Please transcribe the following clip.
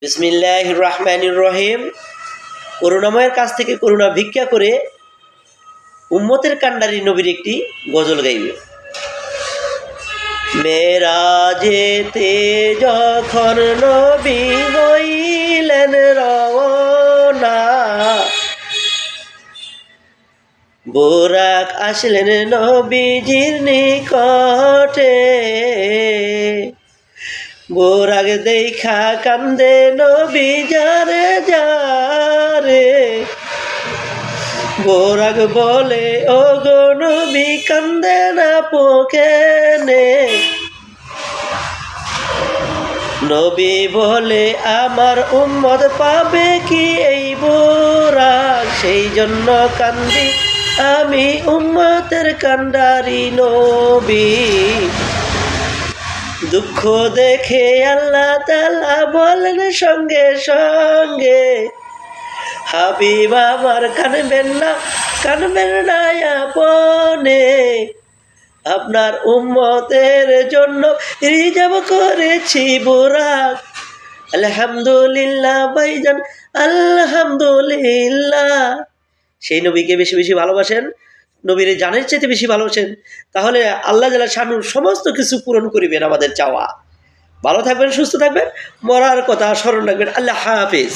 বিসমিল্লাহির রহমানির রহিম। করুণাময়ের কাছ থেকে করুণা ভিক্ষা করে উম্মতের কান্ডারি নবীর একটি গজল গাইবে। মেরাজেতে যখন নবী হইলেন রওনা, বোরাক আসলেন নবীজির নিকটে। বোরাক দেখা কান্দে নবী যারে যারে। বোরাক বলে ও গো নবী কান্দে না পোকেনে। নবী বলে আমার উম্মত পাবে কি এই বোরাক, সেই জন্য কান্দি আমি উম্মতের কান্ডারি নবী। দুঃখ দেখে আল্লাহ তাআলা বলেন সঙ্গে সঙ্গে, হাবিব আমার কানবেন না আপনে। আপনার উম্মতের জন্য রিজার্ভ করেছি বোরাক। আলহামদুলিল্লাহ ভাইজান, আলহামদুলিল্লাহ। সেই নবীকে বেশি বেশি ভালোবাসেন, নবীর জানের চাইতে বেশি ভালোবাসেন, তাহলে আল্লাহ জাল্লা শানুর সমস্ত কিছু পূরণ করিবেন আমাদের চাওয়া। ভালো থাকবেন, সুস্থ থাকবেন, মরার কথা স্মরণ রাখবেন। আল্লাহ হাফেজ।